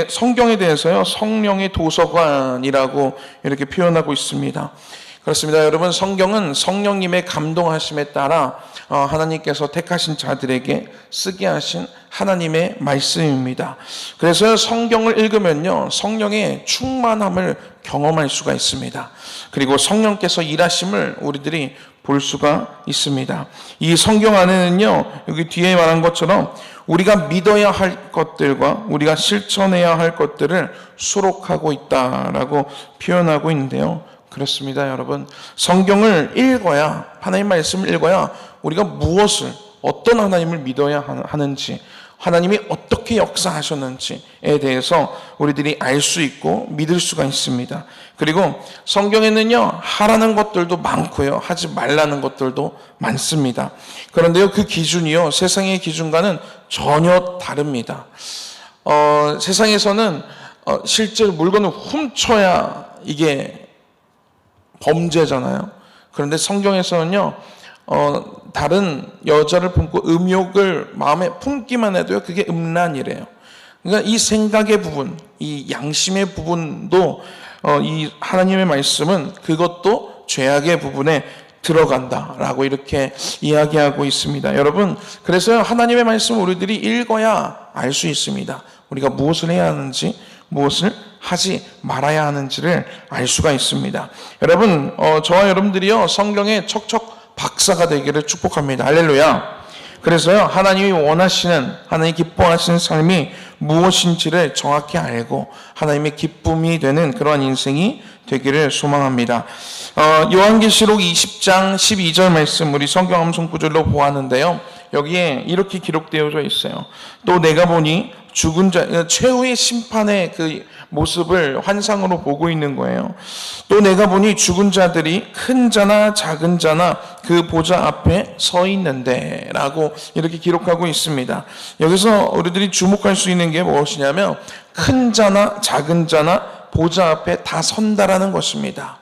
성경에 대해서요, 성령의 도서관이라고 이렇게 표현하고 있습니다. 그렇습니다. 여러분, 성경은 성령님의 감동하심에 따라 하나님께서 택하신 자들에게 쓰게 하신 하나님의 말씀입니다. 그래서 성경을 읽으면요, 성령의 충만함을 경험할 수가 있습니다. 그리고 성령께서 일하심을 우리들이 볼 수가 있습니다. 이 성경 안에는요, 여기 뒤에 말한 것처럼 우리가 믿어야 할 것들과 우리가 실천해야 할 것들을 수록하고 있다라고 표현하고 있는데요. 그렇습니다, 여러분. 성경을 읽어야, 하나님 말씀을 읽어야 우리가 무엇을, 어떤 하나님을 믿어야 하는지, 하나님이 어떻게 역사하셨는지에 대해서 우리들이 알 수 있고 믿을 수가 있습니다. 그리고 성경에는요, 하라는 것들도 많고요, 하지 말라는 것들도 많습니다. 그런데요, 그 기준이요, 세상의 기준과는 전혀 다릅니다. 세상에서는 실제로 물건을 훔쳐야 이게 범죄잖아요. 그런데 성경에서는요, 다른 여자를 품고 음욕을 마음에 품기만 해도요, 그게 음란이래요. 그러니까 이 생각의 부분, 이 양심의 부분도 이 하나님의 말씀은 그것도 죄악의 부분에 들어간다라고 이렇게 이야기하고 있습니다. 여러분, 그래서 하나님의 말씀을 우리들이 읽어야 알 수 있습니다. 우리가 무엇을 해야 하는지, 무엇을 하지 말아야 하는지를 알 수가 있습니다. 여러분, 저와 여러분들이요, 성경의 척척 박사가 되기를 축복합니다. 할렐루야. 그래서요, 하나님이 원하시는, 하나님이 기뻐하시는 삶이 무엇인지를 정확히 알고 하나님의 기쁨이 되는 그러한 인생이 되기를 소망합니다. 요한계시록 20장 12절 말씀, 우리 성경 암송 구절로 보았는데요, 여기에 이렇게 기록되어져 있어요. 또 내가 보니 죽은 자, 최후의 심판의 그 모습을 환상으로 보고 있는 거예요. 또 내가 보니 죽은 자들이 큰 자나 작은 자나 그 보좌 앞에 서 있는데 라고 이렇게 기록하고 있습니다. 여기서 우리들이 주목할 수 있는 게 무엇이냐면, 큰 자나 작은 자나 보좌 앞에 다 선다라는 것입니다.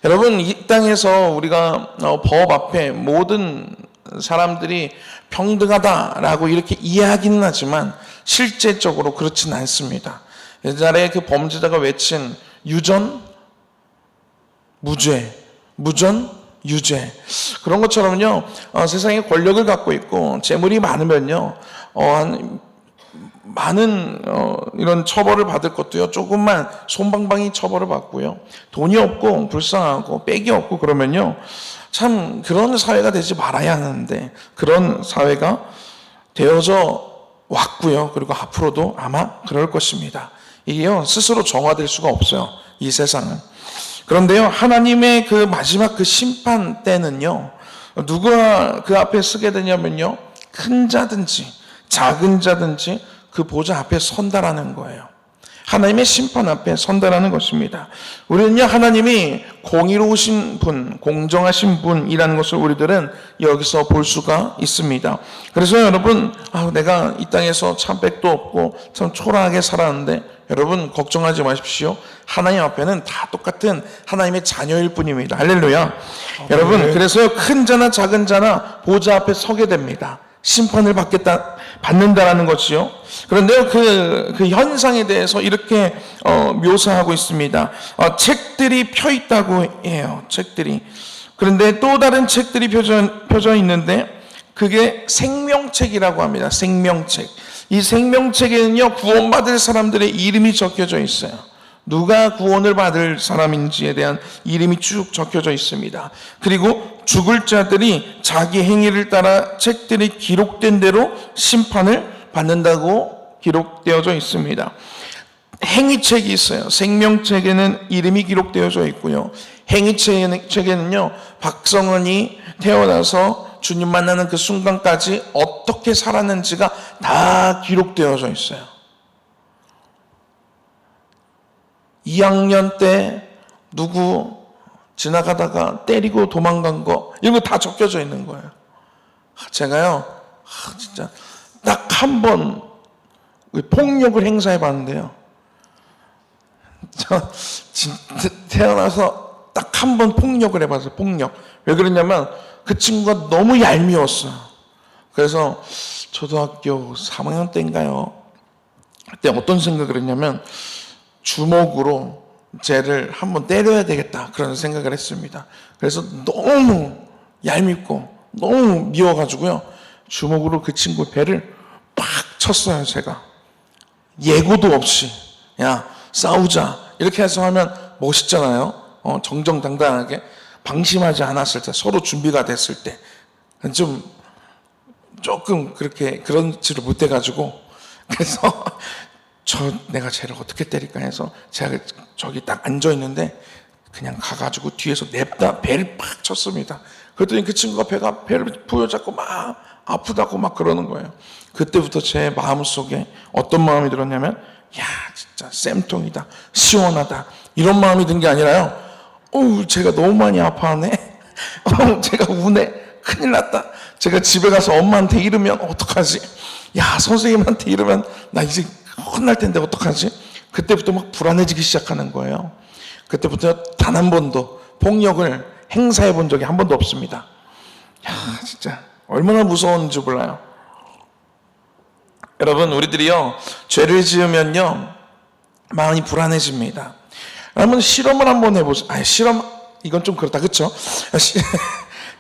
여러분, 이 땅에서 우리가 법 앞에 모든 사람들이 평등하다라고 이렇게 이야기는 하지만 실제적으로 그렇지는 않습니다. 옛날에 그 범죄자가 외친 유전, 무죄, 무전, 유죄, 그런 것처럼요, 세상에 권력을 갖고 있고 재물이 많으면요, 많은 이런 처벌을 받을 것도요, 조금만 솜방방이 처벌을 받고요, 돈이 없고 불쌍하고 빽이 없고 그러면요, 참 그런 사회가 되지 말아야 하는데 그런 사회가 되어져 왔고요. 그리고 앞으로도 아마 그럴 것입니다. 이게요, 스스로 정화될 수가 없어요, 이 세상은. 그런데요, 하나님의 그 마지막 그 심판 때는요, 누가 그 앞에 서게 되냐면요, 큰 자든지 작은 자든지 그 보좌 앞에 선다라는 거예요. 하나님의 심판 앞에 선다라는 것입니다. 우리는요, 하나님이 공의로우신 분, 공정하신 분이라는 것을 우리들은 여기서 볼 수가 있습니다. 그래서 여러분, 내가 이 땅에서 참 빽도 없고 참 초라하게 살았는데, 여러분 걱정하지 마십시오. 하나님 앞에는 다 똑같은 하나님의 자녀일 뿐입니다. 할렐루야. 여러분, 그래서 큰 자나 작은 자나 보좌 앞에 서게 됩니다. 심판을 받는다라는 것이요. 그런데요, 그 현상에 대해서 이렇게 묘사하고 있습니다. 책들이 펴 있다고 해요. 책들이. 그런데 또 다른 책들이 펴져 있는데 그게 생명책이라고 합니다. 생명책. 이 생명책에는요, 구원받을 사람들의 이름이 적혀져 있어요. 누가 구원을 받을 사람인지에 대한 이름이 쭉 적혀져 있습니다. 그리고 죽을 자들이 자기 행위를 따라 책들이 기록된 대로 심판을 받는다고 기록되어져 있습니다. 행위책이 있어요. 생명책에는 이름이 기록되어져 있고요. 행위책에는요, 박성은이 태어나서 주님 만나는 그 순간까지 어떻게 살았는지가 다 기록되어져 있어요. 2학년 때 누구 지나가다가 때리고 도망간 거, 이런 거 다 적혀져 있는 거예요. 제가요, 진짜 딱 한 번 폭력을 행사해 봤는데요, 저 태어나서 딱 한 번 폭력을 해봤어요. 폭력. 왜 그러냐면 그 친구가 너무 얄미웠어요. 그래서 초등학교 3학년 때인가요, 그때 어떤 생각을 했냐면 주먹으로 쟤를 한번 때려야 되겠다 그런 생각을 했습니다. 그래서 너무 얄밉고 너무 미워가지고요, 주먹으로 그 친구 배를 팍 쳤어요. 제가 예고도 없이 야 싸우자 이렇게 해서 하면 멋있잖아요. 정정당당하게 방심하지 않았을 때, 서로 준비가 됐을 때. 좀 조금 그렇게 그런지를 못해가지고, 그래서 내가 쟤를 어떻게 때릴까 해서 제가 저기 딱 앉아 있는데 그냥 가가지고 뒤에서 냅다 배를 팍 쳤습니다. 그랬더니 그 친구가 배를 부여잡고 막 아프다고 막 그러는 거예요. 그때부터 제 마음속에 어떤 마음이 들었냐면, 야 진짜 쌤통이다, 시원하다, 이런 마음이 든 게 아니라요, 제가 너무 많이 아파하네, 제가 우네, 큰일 났다, 제가 집에 가서 엄마한테 이르면 어떡하지, 야 선생님한테 이르면 나 이제 혼날 텐데 어떡하지. 그때부터 막 불안해지기 시작하는 거예요. 그때부터 단 한 번도 폭력을 행사해 본 적이 한 번도 없습니다. 야 진짜 얼마나 무서운지 몰라요. 여러분, 우리들이요 죄를 지으면요 마음이 불안해집니다. 여러분, 실험을 한번 해보세요. 실험 이건 좀 그렇다, 그렇죠?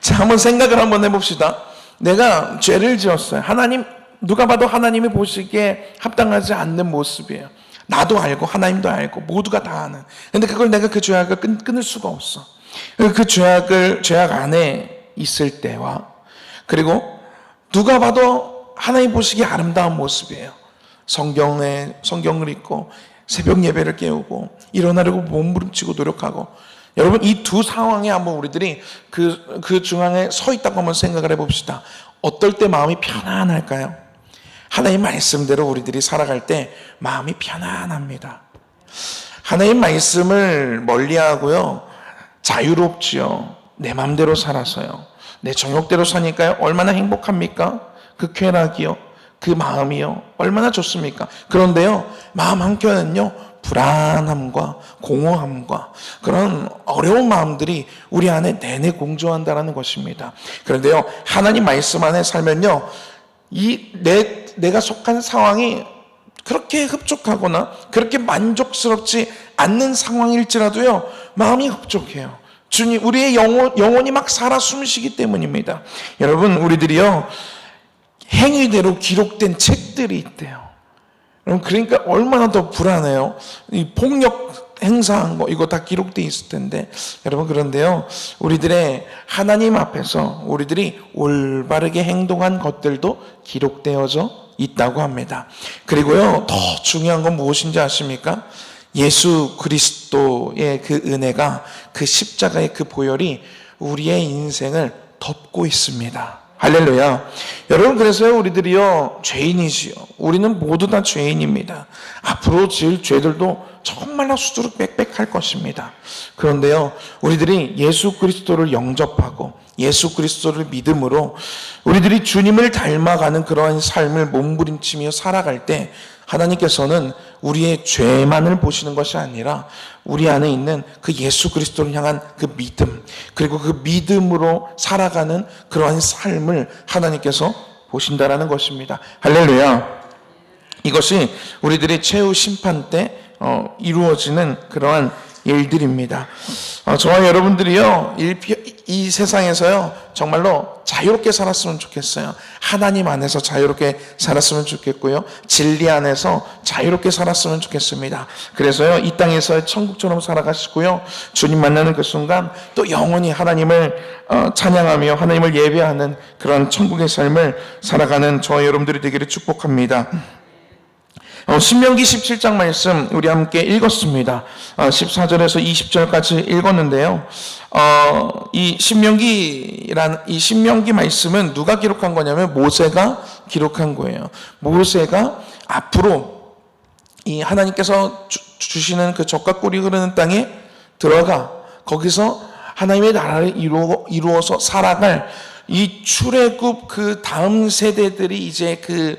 자, 한번 생각을 한번 해봅시다. 내가 죄를 지었어요. 하나님, 누가 봐도 하나님이 보시기에 합당하지 않는 모습이에요. 나도 알고 하나님도 알고 모두가 다 아는. 근데 그걸 내가 그 죄악을 끊을 수가 없어. 그 죄악 안에 있을 때와, 그리고 누가 봐도 하나님 보시기에 아름다운 모습이에요. 성경을 읽고 새벽 예배를 깨우고 일어나려고 몸부림치고 노력하고. 여러분, 이 두 상황에 한번 우리들이 그 중앙에 서 있다고 한번 생각을 해봅시다. 어떨 때 마음이 편안할까요? 하나님 말씀대로 우리들이 살아갈 때 마음이 편안합니다. 하나님 말씀을 멀리하고요 자유롭지요. 내 마음대로 살아서요, 내 정욕대로 사니까요 얼마나 행복합니까? 그 쾌락이요, 그 마음이요 얼마나 좋습니까? 그런데요 마음 한켠은요 불안함과 공허함과 그런 어려운 마음들이 우리 안에 내내 공존한다는 것입니다. 그런데요 하나님 말씀 안에 살면요 내가 속한 상황이 그렇게 흡족하거나 그렇게 만족스럽지 않는 상황일지라도요 마음이 흡족해요. 주님, 우리의 영혼이 막 살아 숨쉬기 때문입니다. 여러분, 우리들이요 행위대로 기록된 책들이 있대요. 그러니까 얼마나 더 불안해요. 이 폭력 행사한 거 이거 다 기록되어 있을 텐데. 여러분, 그런데요 우리들의 하나님 앞에서 우리들이 올바르게 행동한 것들도 기록되어져 있다고 합니다. 그리고요 더 중요한 건 무엇인지 아십니까? 예수 그리스도의 그 은혜가, 그 십자가의 그 보혈이 우리의 인생을 덮고 있습니다. 할렐루야. 여러분, 그래서요 우리들이요 죄인이지요. 우리는 모두 다 죄인입니다. 앞으로 지을 죄들도 정말로 수두룩 빽빽할 것입니다. 그런데요 우리들이 예수 그리스도를 영접하고 예수 그리스도를 믿음으로 우리들이 주님을 닮아가는 그러한 삶을 몸부림치며 살아갈 때 하나님께서는 우리의 죄만을 보시는 것이 아니라 우리 안에 있는 그 예수 그리스도를 향한 그 믿음, 그리고 그 믿음으로 살아가는 그러한 삶을 하나님께서 보신다라는 것입니다. 할렐루야. 이것이 우리들의 최후 심판 때 이루어지는 그러한 일들입니다. 저와 여러분들이요 이 세상에서요 정말로 자유롭게 살았으면 좋겠어요. 하나님 안에서 자유롭게 살았으면 좋겠고요, 진리 안에서 자유롭게 살았으면 좋겠습니다. 그래서요 이 땅에서 천국처럼 살아가시고요, 주님 만나는 그 순간 또 영원히 하나님을 찬양하며 하나님을 예배하는 그런 천국의 삶을 살아가는 저와 여러분들이 되기를 축복합니다. 신명기 17장 말씀 우리 함께 읽었습니다. 14절에서 20절까지 읽었는데요. 이 신명기 말씀은 누가 기록한 거냐면 모세가 기록한 거예요. 모세가 앞으로 이 하나님께서 주시는 그 젖과 꿀이 흐르는 땅에 들어가 거기서 하나님의 나라를 이루어서 살아갈 이 출애굽 그 다음 세대들이 이제 그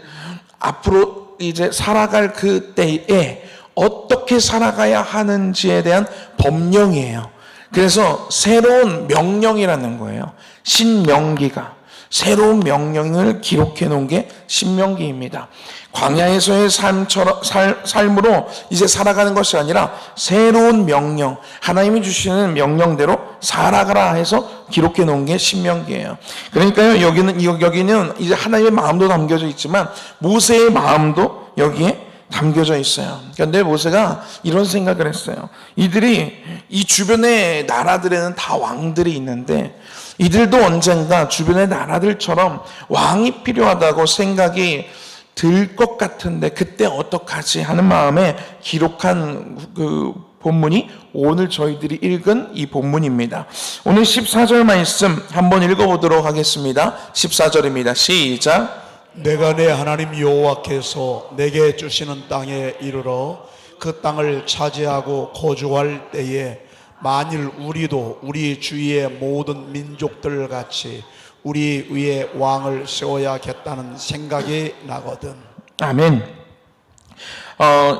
앞으로 이제 살아갈 그 때에 어떻게 살아가야 하는지에 대한 법령이에요. 그래서 새로운 명령이라는 거예요. 신명기가. 새로운 명령을 기록해 놓은 게 신명기입니다. 광야에서의 삶으로 이제 살아가는 것이 아니라 새로운 명령, 하나님이 주시는 명령대로 살아가라 해서 기록해 놓은 게 신명기예요. 그러니까요, 여기는 이제 하나님의 마음도 담겨져 있지만 모세의 마음도 여기에 담겨져 있어요. 그런데 모세가 이런 생각을 했어요. 이들이 이 주변의 나라들에는 다 왕들이 있는데 이들도 언젠가 주변의 나라들처럼 왕이 필요하다고 생각이 들 것 같은데 그때 어떡하지 하는 마음에 기록한 그 본문이 오늘 저희들이 읽은 이 본문입니다. 오늘 14절 말씀 한번 읽어보도록 하겠습니다. 14절입니다. 시작. 내가 내 하나님 여호와께서 내게 주시는 땅에 이르러 그 땅을 차지하고 거주할 때에 만일 우리도 우리 주위의 모든 민족들 같이 우리 위에 왕을 세워야겠다는 생각이 나거든. 아멘.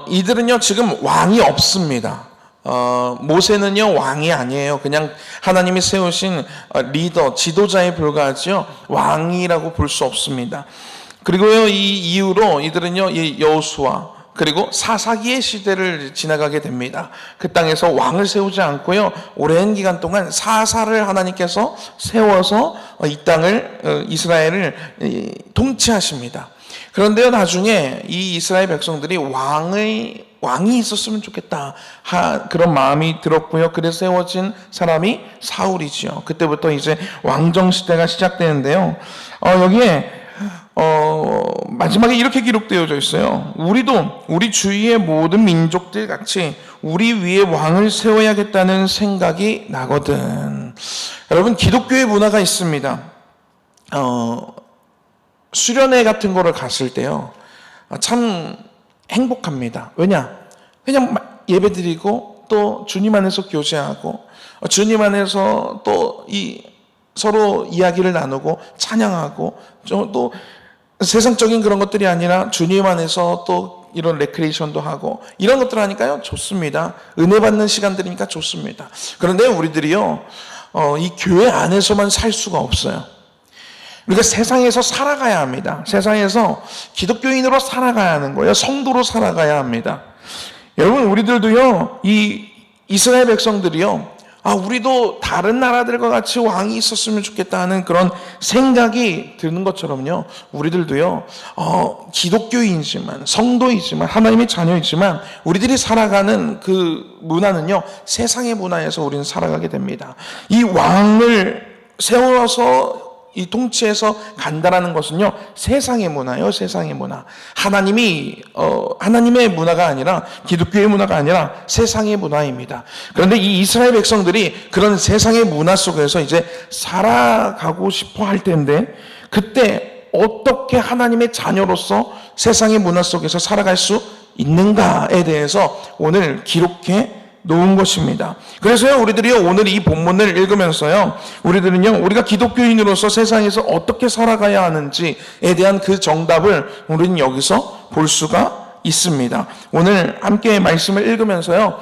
이들은요 지금 왕이 없습니다. 모세는요 왕이 아니에요. 그냥 하나님이 세우신 리더, 지도자에 불과하죠. 왕이라고 볼 수 없습니다. 그리고요 이 이후로 이들은요 이 여호수아 그리고 사사기의 시대를 지나가게 됩니다. 그 땅에서 왕을 세우지 않고요 오랜 기간 동안 사사를 하나님께서 세워서 이 땅을 이스라엘을 통치하십니다. 그런데요 나중에 이 이스라엘 백성들이 왕이 있었으면 좋겠다 그런 마음이 들었고요. 그래서 세워진 사람이 사울이지요. 그때부터 이제 왕정 시대가 시작되는데요. 여기에 마지막에 이렇게 기록되어져 있어요. 우리도 우리 주위의 모든 민족들 같이 우리 위에 왕을 세워야겠다는 생각이 나거든. 여러분 기독교의 문화가 있습니다. 수련회 같은 거를 갔을 때요 참 행복합니다. 왜냐? 그냥 예배 드리고 또 주님 안에서 교제하고 주님 안에서 또 서로 이야기를 나누고 찬양하고 또 세상적인 그런 것들이 아니라 주님 안에서 또 이런 레크레이션도 하고 이런 것들 하니까요 좋습니다. 은혜 받는 시간들이니까 좋습니다. 그런데 우리들이요 이 교회 안에서만 살 수가 없어요. 우리가 세상에서 살아가야 합니다. 세상에서 기독교인으로 살아가야 하는 거예요. 성도로 살아가야 합니다. 여러분 우리들도요 이 이스라엘 백성들이요 우리도 다른 나라들과 같이 왕이 있었으면 좋겠다 하는 그런 생각이 드는 것처럼요 우리들도요 기독교인이지만 성도이지만 하나님의 자녀이지만 우리들이 살아가는 그 문화는요 세상의 문화에서 우리는 살아가게 됩니다. 이 왕을 세워서 이 통치해서 간다라는 것은요 세상의 문화예요. 세상의 문화. 하나님의 문화가 아니라 기독교의 문화가 아니라 세상의 문화입니다. 그런데 이 이스라엘 백성들이 그런 세상의 문화 속에서 이제 살아가고 싶어 할 텐데 그때 어떻게 하나님의 자녀로서 세상의 문화 속에서 살아갈 수 있는가에 대해서 오늘 기록해 놓은 것입니다. 그래서요 우리들이 오늘 이 본문을 읽으면서요 우리들은요 우리가 기독교인으로서 세상에서 어떻게 살아가야 하는지에 대한 그 정답을 우리는 여기서 볼 수가 있습니다. 오늘 함께 말씀을 읽으면서요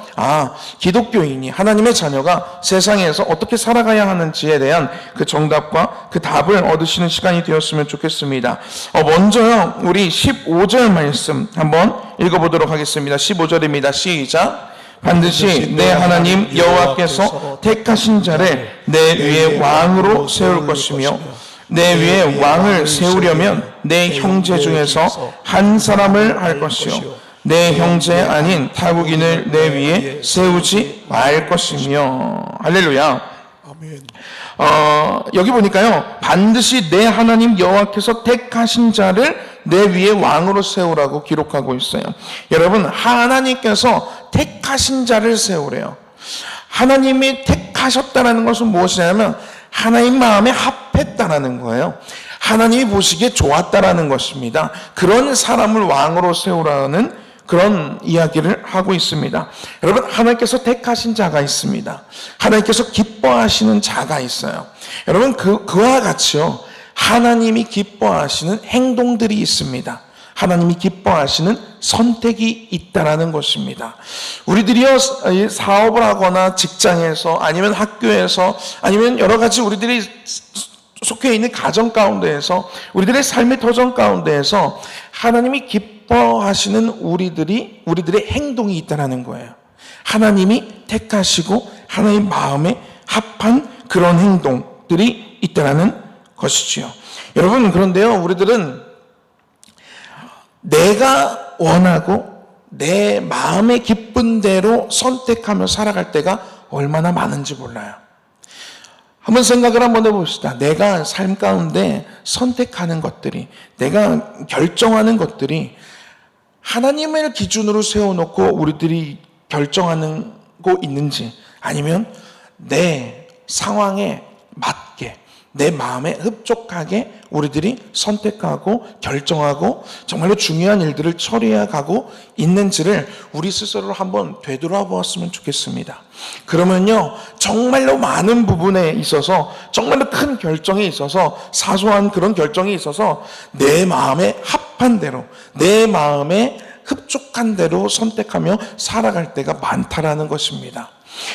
기독교인이 하나님의 자녀가 세상에서 어떻게 살아가야 하는지에 대한 그 정답과 그 답을 얻으시는 시간이 되었으면 좋겠습니다. 먼저요 우리 15절 말씀 한번 읽어보도록 하겠습니다. 15절입니다. 시작. 반드시 내 하나님 여호와께서 택하신 자를 내 위에 왕으로 세울 것이며 내 위에 왕을 세우려면 내 형제 중에서 한 사람을 할 것이요 내 형제 아닌 타국인을 내 위에 세우지 말 것이며. 할렐루야. 아멘. 여기 보니까요 반드시 내 하나님 여호와께서 택하신 자를 내 위에 왕으로 세우라고 기록하고 있어요. 여러분 하나님께서 택하신 자를 세우래요. 하나님이 택하셨다는 것은 무엇이냐면 하나님 마음에 합했다라는 거예요. 하나님이 보시기에 좋았다라는 것입니다. 그런 사람을 왕으로 세우라는 그런 이야기를 하고 있습니다. 여러분 하나님께서 택하신 자가 있습니다. 하나님께서 기뻐하시는 자가 있어요. 여러분 그와 같이요 하나님이 기뻐하시는 행동들이 있습니다. 하나님이 기뻐하시는 선택이 있다라는 것입니다. 우리들이요 사업을 하거나 직장에서 아니면 학교에서 아니면 여러 가지 우리들이 속해 있는 가정 가운데에서, 우리들의 삶의 터전 가운데에서 하나님이 기뻐하시는 우리들의 행동이 있다는 거예요. 하나님이 택하시고 하나님 마음에 합한 그런 행동들이 있다는 것이지요. 여러분, 그런데요, 우리들은 내가 원하고 내 마음에 기쁜 대로 선택하며 살아갈 때가 얼마나 많은지 몰라요. 한번 생각을 한번 해봅시다. 내가 삶 가운데 선택하는 것들이, 내가 결정하는 것들이 하나님을 기준으로 세워놓고 우리들이 결정하고 있는지, 아니면 내 상황에 맞게 내 마음에 흡족하게 우리들이 선택하고 결정하고 정말로 중요한 일들을 처리해 가고 있는지를 우리 스스로 한번 되돌아보았으면 좋겠습니다. 그러면요, 정말로 많은 부분에 있어서, 정말로 큰 결정에 있어서, 사소한 그런 결정에 있어서 내 마음에 합한 대로, 내 마음에 흡족한 대로 선택하며 살아갈 때가 많다라는 것입니다.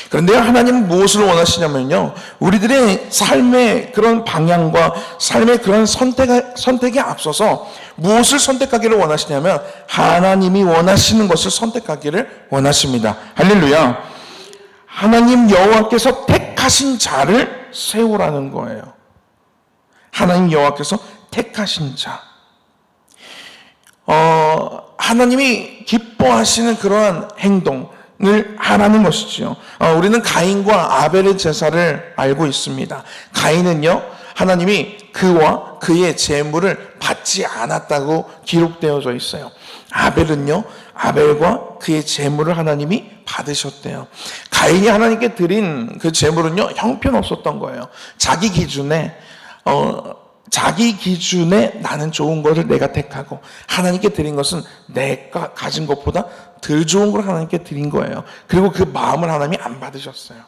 그런데 하나님은 무엇을 원하시냐면요, 우리들의 삶의 그런 방향과 삶의 그런 선택에 앞서서 무엇을 선택하기를 원하시냐면 하나님이 원하시는 것을 선택하기를 원하십니다. 할렐루야. 하나님 여호와께서 택하신 자를 세우라는 거예요. 하나님 여호와께서 택하신 자. 하나님이 기뻐하시는 그러한 행동을 하라는 것이지요. 우리는 가인과 아벨의 제사를 알고 있습니다. 가인은요, 하나님이 그와 그의 제물을 받지 않았다고 기록되어져 있어요. 아벨은요, 아벨과 그의 제물을 하나님이 받으셨대요. 가인이 하나님께 드린 그 제물은요, 형편없었던 거예요. 자기 기준에 나는 좋은 것을 내가 택하고, 하나님께 드린 것은 내가 가진 것보다 덜 좋은 걸 하나님께 드린 거예요. 그리고 그 마음을 하나님이 안 받으셨어요.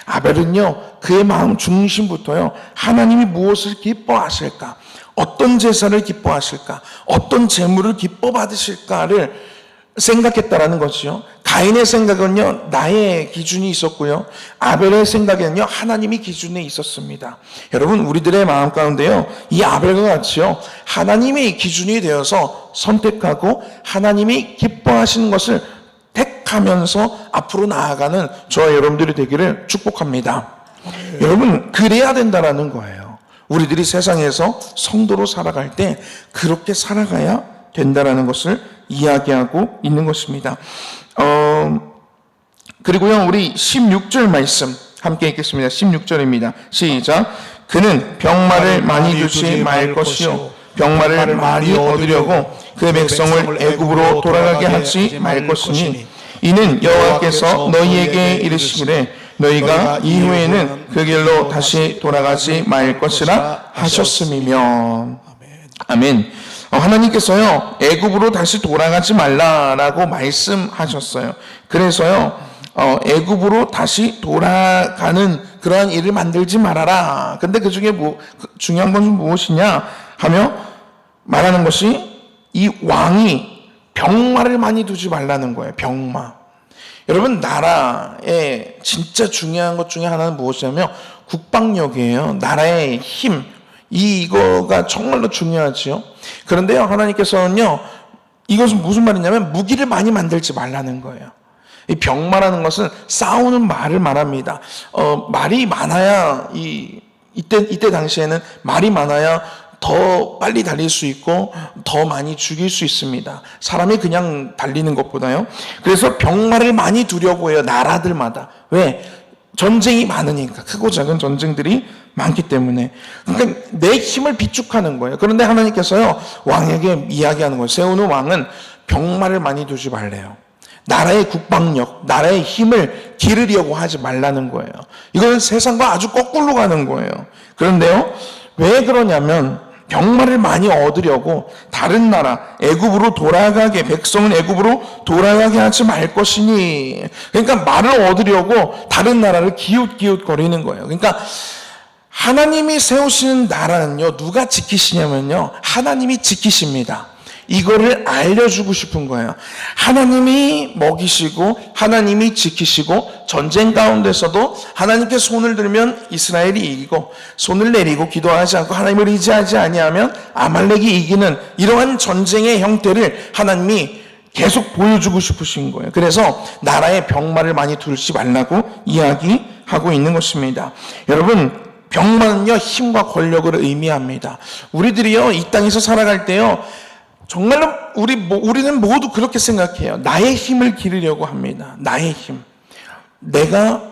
아벨은요, 그의 마음 중심부터요, 하나님이 무엇을 기뻐하실까, 어떤 제사를 기뻐하실까, 어떤 제물을 기뻐 받으실까를 생각했다라는 것이요. 가인의 생각은요, 나의 기준이 있었고요, 아벨의 생각에는요, 하나님이 기준에 있었습니다. 여러분, 우리들의 마음 가운데요, 이 아벨과 같이요, 하나님이 기준이 되어서 선택하고 하나님이 기뻐하시는 것을 택하면서 앞으로 나아가는 저와 여러분들이 되기를 축복합니다. 여러분, 그래야 된다라는 거예요. 우리들이 세상에서 성도로 살아갈 때 그렇게 살아가야 된다라는 것을 이야기하고 있는 것입니다. 그리고요, 우리 16절 말씀 함께 읽겠습니다. 16절입니다. 시작. 그는 병마를 많이 두지 말 것이요, 병마를 많이 얻으려고 그 백성을 애굽으로 돌아가게 하지 말 것이니, 이는 여호와께서 너희에게 이르시기를 너희가 이후에는 그 길로 다시 돌아가지 말 것이라 하셨음이며. 아멘. 하나님께서요, 애굽으로 다시 돌아가지 말라라고 말씀하셨어요. 그래서요, 애굽으로 다시 돌아가는 그러한 일을 만들지 말아라. 근데 그 중에 중요한 것은 무엇이냐 하며 말하는 것이, 이 왕이 병마를 많이 두지 말라는 거예요. 병마. 여러분, 나라의 진짜 중요한 것 중에 하나는 무엇이냐면 국방력이에요. 나라의 힘. 이거가 정말로 중요하지요. 그런데요, 하나님께서는요, 이것은 무슨 말이냐면 무기를 많이 만들지 말라는 거예요. 이 병마라는 것은 싸우는 말을 말합니다. 말이 많아야 이때 당시에는 말이 많아야 더 빨리 달릴 수 있고 더 많이 죽일 수 있습니다. 사람이 그냥 달리는 것보다요. 그래서 병마를 많이 두려고 해요, 나라들마다. 왜? 전쟁이 많으니까. 크고 작은 전쟁들이 많기 때문에. 그러니까 내 힘을 비축하는 거예요. 그런데 하나님께서요, 왕에게 이야기하는 거예요. 세우는 왕은 병마를 많이 두지 말래요. 나라의 국방력, 나라의 힘을 기르려고 하지 말라는 거예요. 이건 세상과 아주 거꾸로 가는 거예요. 그런데요, 왜 그러냐면 병마를 많이 얻으려고 다른 나라 애굽으로 돌아가게, 백성은 애굽으로 돌아가게 하지 말 것이니. 그러니까 말을 얻으려고 다른 나라를 기웃기웃거리는 거예요. 그러니까 하나님이 세우시는 나라는요, 누가 지키시냐면요, 하나님이 지키십니다. 이거를 알려주고 싶은 거예요. 하나님이 먹이시고 하나님이 지키시고 전쟁 가운데서도 하나님께 손을 들면 이스라엘이 이기고 손을 내리고 기도하지 않고 하나님을 의지하지 아니하면 아말렉이 이기는 이러한 전쟁의 형태를 하나님이 계속 보여주고 싶으신 거예요. 그래서 나라에 병마를 많이 두지 말라고 이야기하고 있는 것입니다. 여러분, 병마는요, 힘과 권력을 의미합니다. 우리들이요, 이 땅에서 살아갈 때요, 정말로 우리는 모두 그렇게 생각해요. 나의 힘을 기르려고 합니다. 나의 힘. 내가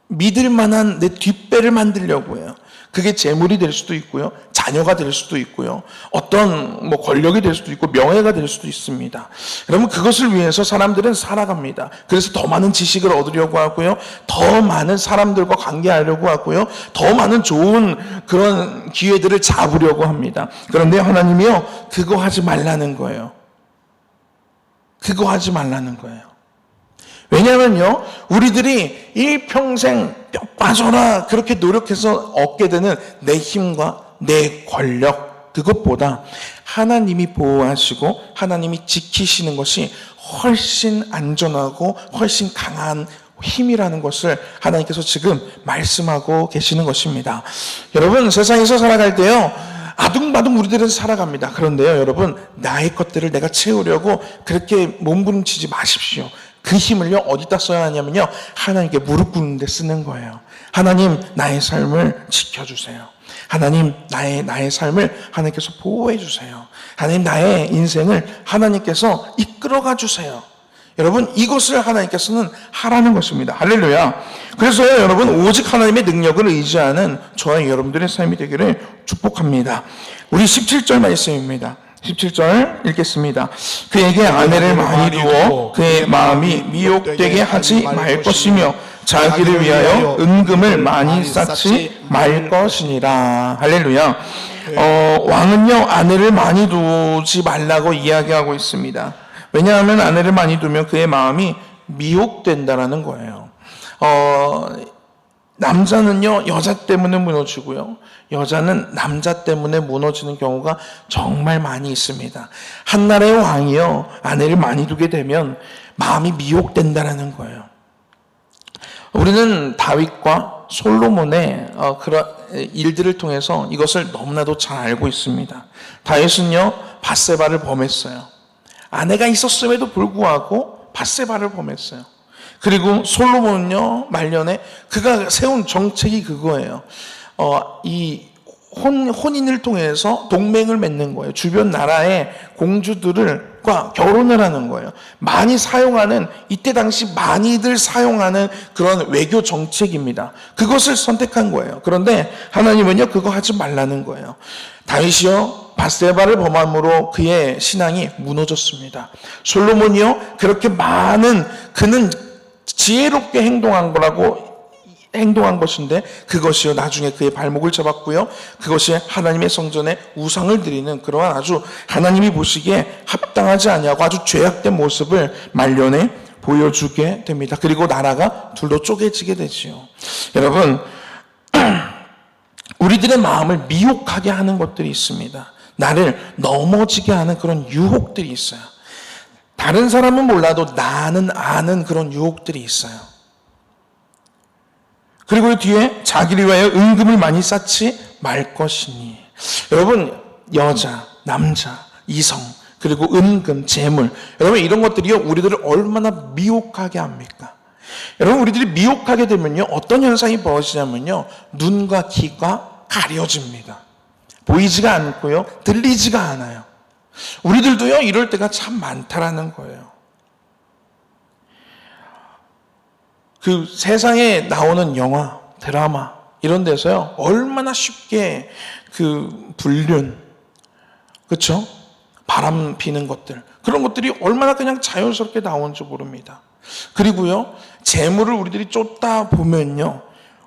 믿을 만한 내 뒷배를 만들려고 해요. 그게 재물이 될 수도 있고요, 자녀가 될 수도 있고요, 어떤 권력이 될 수도 있고 명예가 될 수도 있습니다. 그러면 그것을 위해서 사람들은 살아갑니다. 그래서 더 많은 지식을 얻으려고 하고요, 더 많은 사람들과 관계하려고 하고요, 더 많은 좋은 그런 기회들을 잡으려고 합니다. 그런데 하나님이요, 그거 하지 말라는 거예요. 그거 하지 말라는 거예요. 왜냐하면요, 우리들이 일평생 뼈 빠져라 그렇게 노력해서 얻게 되는 내 힘과 내 권력, 그것보다 하나님이 보호하시고 하나님이 지키시는 것이 훨씬 안전하고 훨씬 강한 힘이라는 것을 하나님께서 지금 말씀하고 계시는 것입니다. 여러분, 세상에서 살아갈 때요, 아둥바둥 우리들은 살아갑니다. 그런데요, 여러분, 나의 것들을 내가 채우려고 그렇게 몸부림치지 마십시오. 그 힘을요, 어디다 써야 하냐면요, 하나님께 무릎 꿇는 데 쓰는 거예요. 하나님, 나의 삶을 지켜주세요. 하나님, 나의 삶을 하나님께서 보호해 주세요. 하나님, 나의 인생을 하나님께서 이끌어가 주세요. 여러분, 이것을 하나님께서는 하라는 것입니다. 할렐루야. 그래서 여러분, 오직 하나님의 능력을 의지하는 저와 여러분들의 삶이 되기를 축복합니다. 우리 17절 말씀입니다. 17절 읽겠습니다. 그에게 아내를 많이 두어 그의 마음이 미혹되게 하지 말 것이며 자기를 위하여 은금을 많이 쌓지 말 것이니라. 할렐루야. 왕은요, 아내를 많이 두지 말라고 이야기하고 있습니다. 왜냐하면 아내를 많이 두면 그의 마음이 미혹된다라는 거예요. 남자는요, 여자 때문에 무너지고요, 여자는 남자 때문에 무너지는 경우가 정말 많이 있습니다. 한 나라의 왕이요, 아내를 많이 두게 되면 마음이 미혹된다라는 거예요. 우리는 다윗과 솔로몬의 그런 일들을 통해서 이것을 너무나도 잘 알고 있습니다. 다윗은요, 밧세바를 범했어요. 아내가 있었음에도 불구하고 밧세바를 범했어요. 그리고 솔로몬은요, 말년에 그가 세운 정책이 그거예요. 이 혼인을 통해서 동맹을 맺는 거예요. 주변 나라의 공주들과 결혼을 하는 거예요. 많이 사용하는, 이때 당시 많이들 사용하는 그런 외교 정책입니다. 그것을 선택한 거예요. 그런데 하나님은요, 그거 하지 말라는 거예요. 다윗이요, 밧세바를 범함으로 그의 신앙이 무너졌습니다. 솔로몬이요, 그렇게 많은, 그는 지혜롭게 행동한 것인데 그것이요, 나중에 그의 발목을 잡았고요, 그것이 하나님의 성전에 우상을 드리는 그러한 아주 하나님이 보시기에 합당하지 아니하고 아주 죄악된 모습을 말년에 보여주게 됩니다. 그리고 나라가 둘로 쪼개지게 되지요. 여러분, 우리들의 마음을 미혹하게 하는 것들이 있습니다. 나를 넘어지게 하는 그런 유혹들이 있어요. 다른 사람은 몰라도 나는 아는 그런 유혹들이 있어요. 그리고 뒤에 자기를 위하여 은금을 많이 쌓지 말 것이니. 여러분, 여자, 남자, 이성, 그리고 은금, 재물, 여러분, 이런 것들이요, 우리들을 얼마나 미혹하게 합니까? 여러분, 우리들이 미혹하게 되면요, 어떤 현상이 벌어지냐면요, 눈과 귀가 가려집니다. 보이지가 않고요, 들리지가 않아요. 우리들도요, 이럴 때가 참 많다라는 거예요. 그 세상에 나오는 영화, 드라마 이런 데서요, 얼마나 쉽게 그 불륜, 그렇죠? 바람 피는 것들, 그런 것들이 얼마나 그냥 자연스럽게 나오는지 모릅니다. 그리고요, 재물을 우리들이 쫓다 보면요,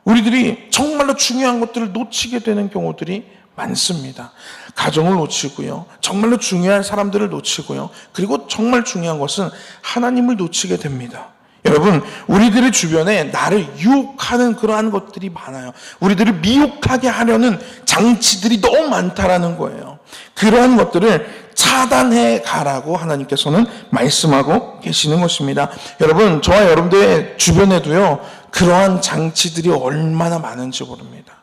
우리들이 정말로 중요한 것들을 놓치게 되는 경우들이 많습니다. 가정을 놓치고요, 정말로 중요한 사람들을 놓치고요, 그리고 정말 중요한 것은 하나님을 놓치게 됩니다. 여러분, 우리들의 주변에 나를 유혹하는 그러한 것들이 많아요. 우리들을 미혹하게 하려는 장치들이 너무 많다라는 거예요. 그러한 것들을 차단해 가라고 하나님께서는 말씀하고 계시는 것입니다. 여러분, 저와 여러분들의 주변에도요, 그러한 장치들이 얼마나 많은지 모릅니다.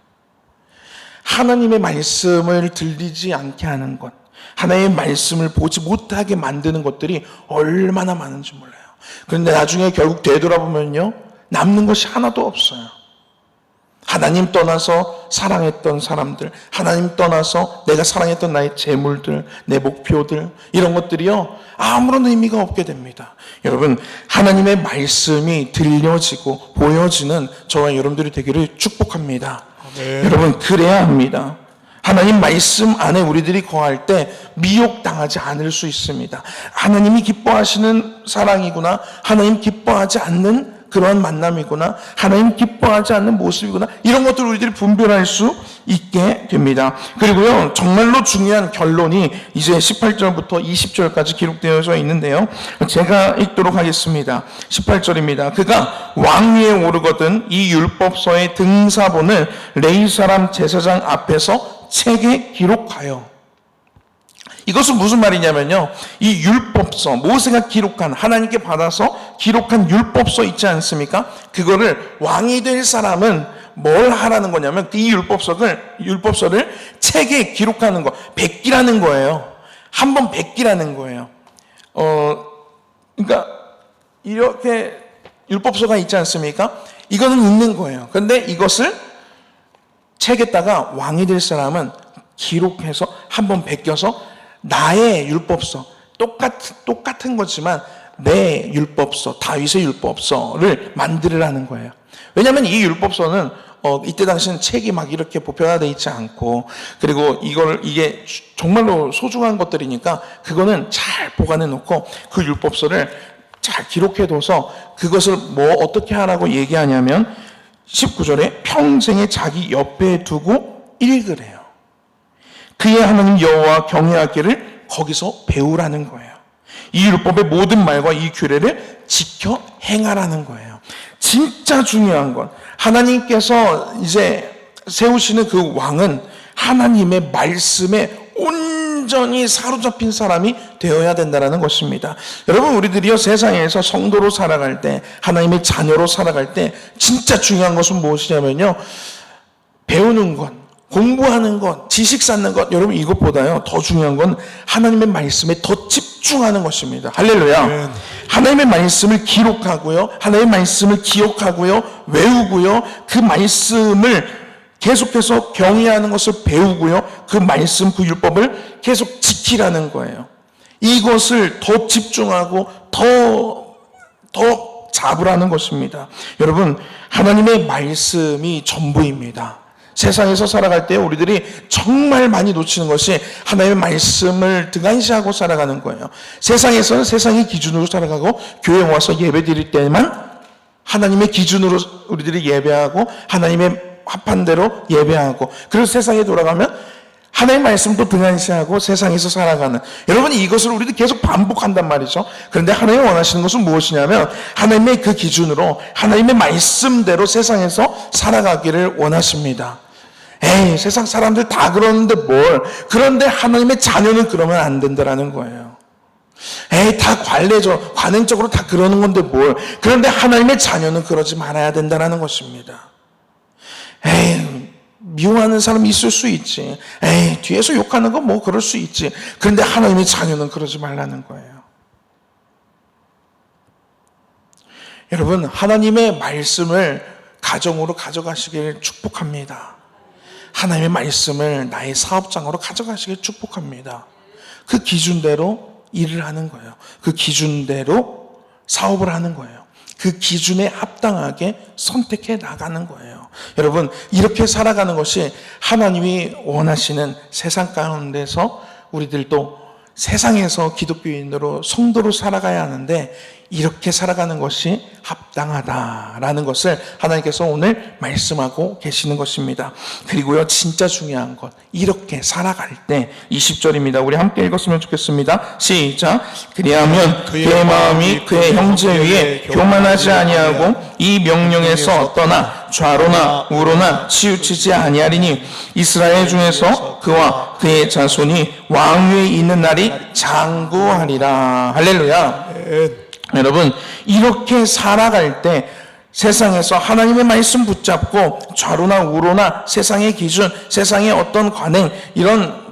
하나님의 말씀을 들리지 않게 하는 것, 하나님의 말씀을 보지 못하게 만드는 것들이 얼마나 많은지 몰라요. 그런데 나중에 결국 되돌아보면요, 남는 것이 하나도 없어요. 하나님 떠나서 사랑했던 사람들, 하나님 떠나서 내가 사랑했던 나의 재물들, 내 목표들, 이런 것들이요, 아무런 의미가 없게 됩니다. 여러분, 하나님의 말씀이 들려지고 보여지는 저와 여러분들이 되기를 축복합니다. 아멘. 여러분, 그래야 합니다. 하나님 말씀 안에 우리들이 거할 때 미혹당하지 않을 수 있습니다. 하나님이 기뻐하시는 사랑이구나, 하나님 기뻐하지 않는 그러한 만남이구나, 하나님 기뻐하지 않는 모습이구나, 이런 것들을 우리들이 분별할 수 있게 됩니다. 그리고요, 정말로 중요한 결론이 이제 18절부터 20절까지 기록되어져 있는데요, 제가 읽도록 하겠습니다. 18절입니다. 그가 왕위에 오르거든 이 율법서의 등사본을 레위 사람 제사장 앞에서 책에 기록하여. 이것은 무슨 말이냐면요, 이 율법서, 모세가 기록한, 하나님께 받아서 기록한 율법서 있지 않습니까? 그거를 왕이 될 사람은 뭘 하라는 거냐면, 이 율법서를 책에 기록하는 거, 백기라는 거예요. 한 번 백기라는 거예요. 그러니까 이렇게 율법서가 있지 않습니까? 이거는 있는 거예요. 그런데 이것을 책에다가 왕이 될 사람은 기록해서 한 번 베껴서 나의 율법서, 똑같은 거지만 내 율법서, 다윗의 율법서를 만들으라는 거예요. 왜냐하면 이 율법서는 이때 당시는 책이 막 이렇게 보편화되어 있지 않고, 그리고 이게 정말로 소중한 것들이니까 그거는 잘 보관해 놓고 그 율법서를 잘 기록해 둬서 그것을 뭐 어떻게 하라고 얘기하냐면 19절에 평생에 자기 옆에 두고 읽으래요. 그의 하나님 여호와 경외하기를 거기서 배우라는 거예요. 이 율법의 모든 말과 이 규례를 지켜 행하라는 거예요. 진짜 중요한 건, 하나님께서 이제 세우시는 그 왕은 하나님의 말씀에 온전히 사로잡힌 사람이 되어야 된다는 것입니다. 여러분, 우리들이요, 세상에서 성도로 살아갈 때, 하나님의 자녀로 살아갈 때 진짜 중요한 것은 무엇이냐면요, 배우는 것, 공부하는 것, 지식 쌓는 것, 여러분, 이것보다요 더 중요한 건 하나님의 말씀에 더 집중하는 것입니다. 할렐루야. 아멘. 하나님의 말씀을 기록하고요, 하나님의 말씀을 기억하고요, 외우고요, 그 말씀을 계속해서 경외하는 것을 배우고요, 그 말씀, 그 율법을 계속 지키라는 거예요. 이것을 더 집중하고 더 잡으라는 것입니다. 여러분, 하나님의 말씀이 전부입니다. 세상에서 살아갈 때 우리들이 정말 많이 놓치는 것이 하나님의 말씀을 등한시하고 살아가는 거예요. 세상에서는 세상의 기준으로 살아가고, 교회에 와서 예배 드릴 때만 하나님의 기준으로 우리들이 예배하고, 하나님의 합한 대로 예배하고, 그리고 세상에 돌아가면 하나님의 말씀도 등한시하고 세상에서 살아가는, 여러분, 이것을 우리도 계속 반복한단 말이죠. 그런데 하나님이 원하시는 것은 무엇이냐면, 하나님의 그 기준으로 하나님의 말씀대로 세상에서 살아가기를 원하십니다. 에이, 세상 사람들 다 그러는데 뭘, 그런데 하나님의 자녀는 그러면 안 된다라는 거예요. 에이, 다 관행적으로 다 그러는 건데 뭘, 그런데 하나님의 자녀는 그러지 말아야 된다라는 것입니다. 에이, 미워하는 사람이 있을 수 있지. 에이, 뒤에서 욕하는 건 뭐 그럴 수 있지. 그런데 하나님의 자녀는 그러지 말라는 거예요. 여러분, 하나님의 말씀을 가정으로 가져가시길 축복합니다. 하나님의 말씀을 나의 사업장으로 가져가시길 축복합니다. 그 기준대로 일을 하는 거예요. 그 기준대로 사업을 하는 거예요. 그 기준에 합당하게 선택해 나가는 거예요. 여러분, 이렇게 살아가는 것이 하나님이 원하시는 세상 가운데서 우리들도 세상에서 기독교인으로 성도로 살아가야 하는데, 이렇게 살아가는 것이 합당하다라는 것을 하나님께서 오늘 말씀하고 계시는 것입니다. 그리고요, 진짜 중요한 것, 이렇게 살아갈 때 20절입니다. 우리 함께 읽었으면 좋겠습니다. 시작. 그리하면 그의 마음이 그의 형제 위에 교만하지 아니하고 이 명령에서 떠나 좌로나 우로나 치우치지 아니하리니 이스라엘 중에서 그와 그의 자손이 왕위에 있는 날이 장구하리라. 할렐루야. 여러분, 이렇게 살아갈 때 세상에서 하나님의 말씀 붙잡고 좌로나 우로나 세상의 기준, 세상의 어떤 관행,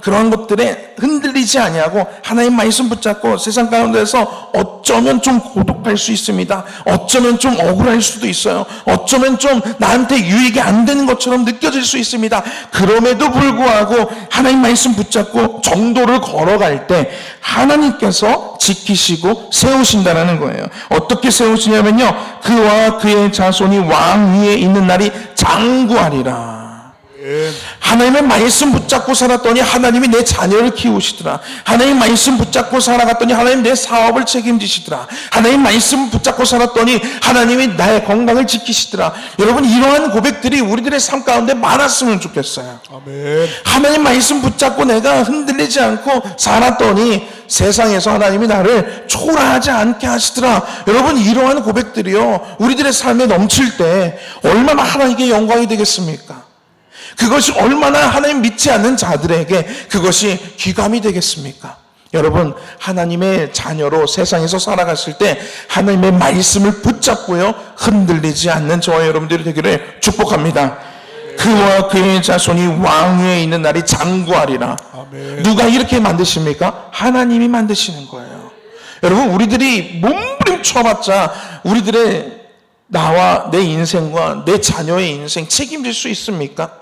그런 것들에 흔들리지 아니하고 하나님 말씀 붙잡고 세상 가운데서 어쩌면 좀 고독할 수 있습니다. 어쩌면 좀 억울할 수도 있어요. 어쩌면 좀 나한테 유익이 안 되는 것처럼 느껴질 수 있습니다. 그럼에도 불구하고 하나님 말씀 붙잡고 정도를 걸어갈 때 하나님께서 지키시고 세우신다라는 거예요. 어떻게 세우시냐면요, 그와 그의 자손이 왕 위에 있는 날이 장구하리라. 하나님의 말씀 붙잡고 살았더니 하나님이 내 자녀를 키우시더라. 하나님 말씀 붙잡고 살아갔더니 하나님 내 사업을 책임지시더라. 하나님 말씀 붙잡고 살았더니 하나님이 나의 건강을 지키시더라. 여러분, 이러한 고백들이 우리들의 삶 가운데 많았으면 좋겠어요. 아멘. 하나님 말씀 붙잡고 내가 흔들리지 않고 살았더니 세상에서 하나님이 나를 초라하지 않게 하시더라. 여러분, 이러한 고백들이요, 우리들의 삶에 넘칠 때 얼마나 하나님께 영광이 되겠습니까? 그것이 얼마나 하나님 믿지 않는 자들에게 그것이 귀감이 되겠습니까? 여러분, 하나님의 자녀로 세상에서 살아갔을 때 하나님의 말씀을 붙잡고요, 흔들리지 않는 저와 여러분들이 되기를 축복합니다. 그와 그의 자손이 왕위에 있는 날이 장구하리라. 아멘. 누가 이렇게 만드십니까? 하나님이 만드시는 거예요. 여러분, 우리들이 몸부림쳐봤자 우리들의 나와 내 인생과 내 자녀의 인생 책임질 수 있습니까?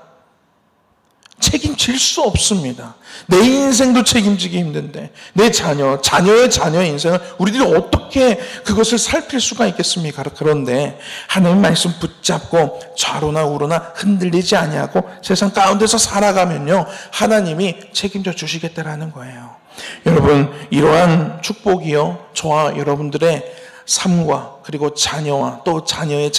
책임질 수 없습니다. 내 인생도 책임지기 힘든데 내 자녀의 인생을 우리들이 어떻게 그것을 살필 수가 있겠습니까? 그런데 하나님 말씀 붙잡고 좌로나 우로나 흔들리지 아니하고 세상 가운데서 살아가면요, 하나님이 책임져 주시겠다라는 거예요. 여러분, 이러한 축복이요, 저와 여러분들의 삶과 그리고 자녀와 또 자녀의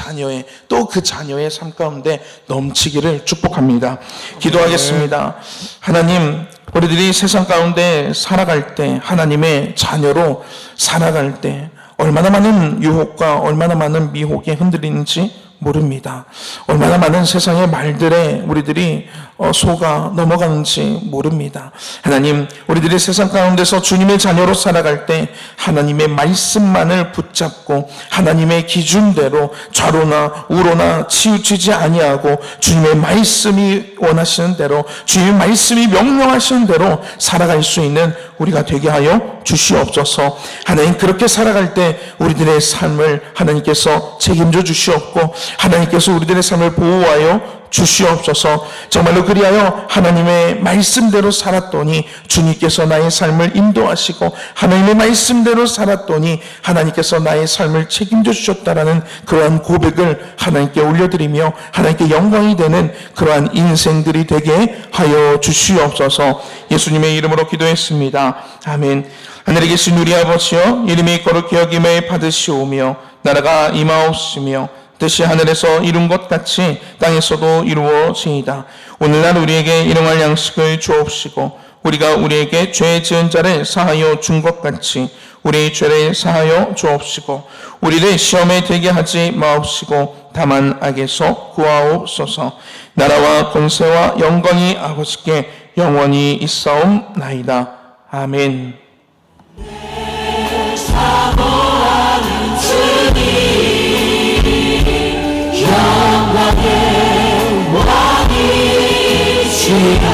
또 그 자녀의 삶 가운데 넘치기를 축복합니다. 기도하겠습니다. 하나님, 우리들이 세상 가운데 살아갈 때, 하나님의 자녀로 살아갈 때 얼마나 많은 유혹과 얼마나 많은 미혹에 흔들리는지 모릅니다. 얼마나 많은 세상의 말들에 우리들이 속아 넘어가는지 모릅니다. 하나님, 우리들이 세상 가운데서 주님의 자녀로 살아갈 때 하나님의 말씀만을 붙잡고 하나님의 기준대로 좌로나 우로나 치우치지 아니하고 주님의 말씀이 원하시는 대로, 주님의 말씀이 명령하시는 대로 살아갈 수 있는 우리가 되게 하여 주시옵소서. 하나님, 그렇게 살아갈 때 우리들의 삶을 하나님께서 책임져 주시옵고 하나님께서 우리들의 삶을 보호하여 주시옵소서. 정말로 그리하여 하나님의 말씀대로 살았더니 주님께서 나의 삶을 인도하시고 하나님의 말씀대로 살았더니 하나님께서 나의 삶을 책임져 주셨다라는 그러한 고백을 하나님께 올려드리며 하나님께 영광이 되는 그러한 인생들이 되게 하여 주시옵소서. 예수님의 이름으로 기도했습니다. 아멘. 하늘에 계신 우리 아버지여, 이름이 거룩히 여김을 받으시오며 나라가 임하옵시며 뜻이 하늘에서 이룬 것 같이 땅에서도 이루어지이다. 오늘날 우리에게 일용할 양식을 주옵시고 우리가 우리에게 죄 지은 자를 사하여 준 것 같이 우리 죄를 사하여 주옵시고 우리를 시험에 들게 하지 마옵시고 다만 악에서 구하옵소서. 나라와 권세와 영광이 아버지께 영원히 있사옵나이다. 아멘. 사모하는 주님, 영광의 왕이시라.